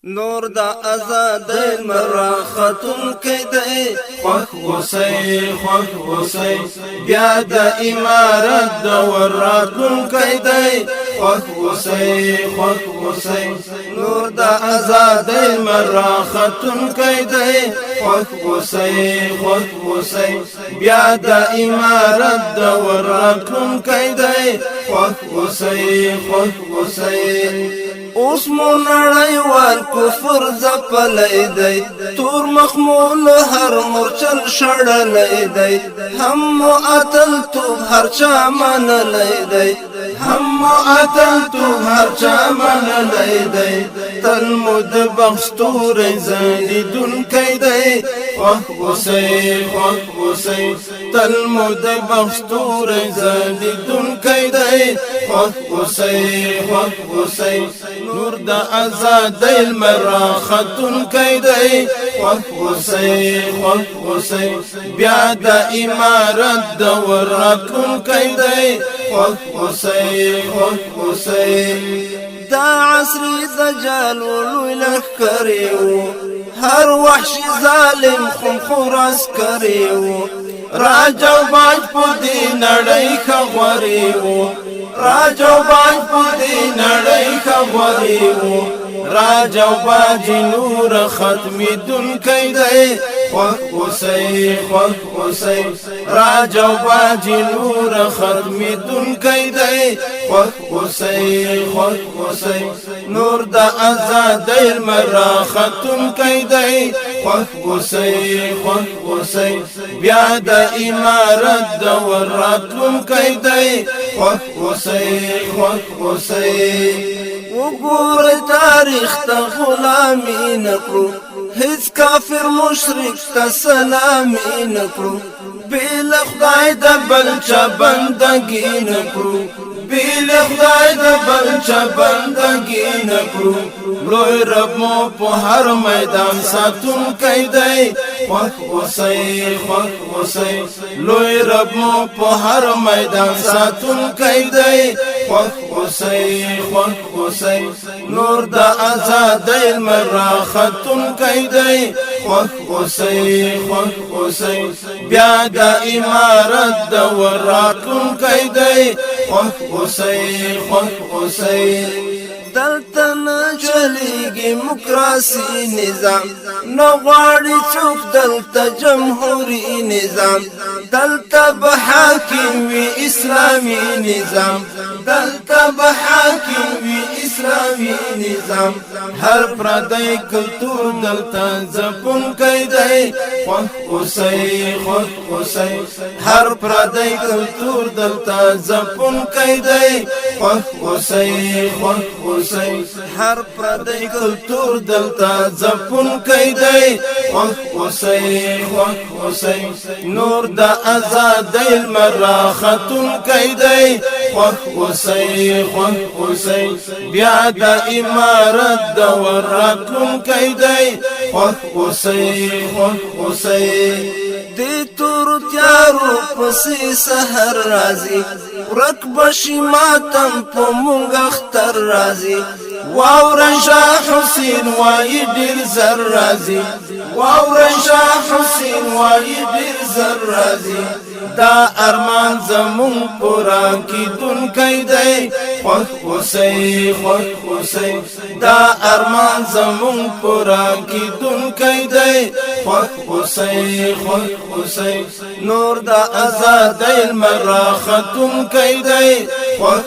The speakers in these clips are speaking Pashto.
نور دا آزادۍ مرا ختم کیدی خوښ اوسئ بیا د امارت دور راتلونکی دی خوښ اوسئ نور دا آزادۍ مرا ختم کیدی خوښ اوسئ بیا د امارت دور راتلونکی دی خوښ اوسئ اوس مو نړیوال کفر ځپلی دی تور مخمول هر مورچل شړلی دی هم معطل توب هر چا منلی دی تل مو د بخت ستوری ځلیدونکی دی خوښ اوسئ تل مو د بخت ستوری ځلیدونکی دی خوښ اوسئ نور د آزادۍ لمر ختونکی دی خوښ اوسئ بیا د امارت دور راتلونکی دی خوښ اوسئ دا عصری دجال ولوی لښکرې وو هر وحشي ظالم خونخور عسکرې وو راج او باج په دې نړۍ خبرې وو راج او باج نور ختمېدونکی دی خوښ اوسئ راج او باج نور ختمېدونکی دی خوښ اوسئ نور د آزادۍ لمر ختونکی دی خوښ اوسئ بیا د امارت دور راتلونکی دی خوښ اوسئ وګورئ تاریخ ته غلامي نه کړو هیڅ کافر مشرک ته سلامي نه کړو بې له خدای د بل چا بندګي نه کړو لوی رب مو په هر میدان ساتونکی دی خوښ اوسئ لوی رب مو په هر میدان ساتونکی دی خوښ اوسئ نور د آزادۍ لمر ختونکی دی خوښ اوسئ بیا د امارت دور راتلونکی دی خوښ اوسئ دلته نه چلیږي موکراسي نظام نه غواړي څوک دلته جمهوري نظام دلته به حاکم وي اسلامي نظام هر پردی کلتور دلته ځپونکی دی خوښ اوسئ هر پردی کلتور دلته ځپونکی دی خوښ اوسئ هر پردی کلتور دلته ځپونکی دی خوښ اوسئ نور د آزادۍ لمر ختونکی دی خوښ اوسئ بیا د امارت دور راتلونکی دی خوښ اوسئ دی تور تیارو پسې سحر راځي ورک بشي ماتم په مونږ اختر راځي واورا شاه حسین وای ډیر زر راځي دا ارمان زمون پورا کیدونکی دی خوښ اوسئ دا ارمان زمون پورا کیدونکی دی خوښ اوسئ نور د آزادۍ لمر ختونکی دی خوښ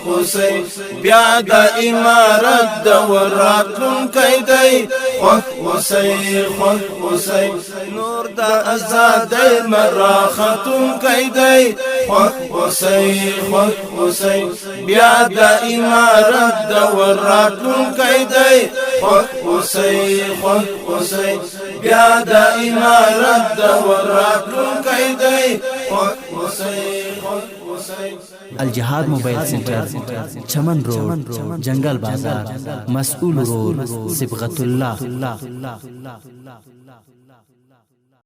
اوسئ بیا د امارت دور راتلونکی دی خوښ اوسئ نور د آزادۍ لمر ختونکی دی خوښ اوسئ بیا د امارت دور راتلونکی دی خوښ اوسئ بیا د امارت دور راتلونکی دی خوښ اوسئ الجهاد موبایل سنټر چمن روډ جنگل بازار مسئول رود صبغت الله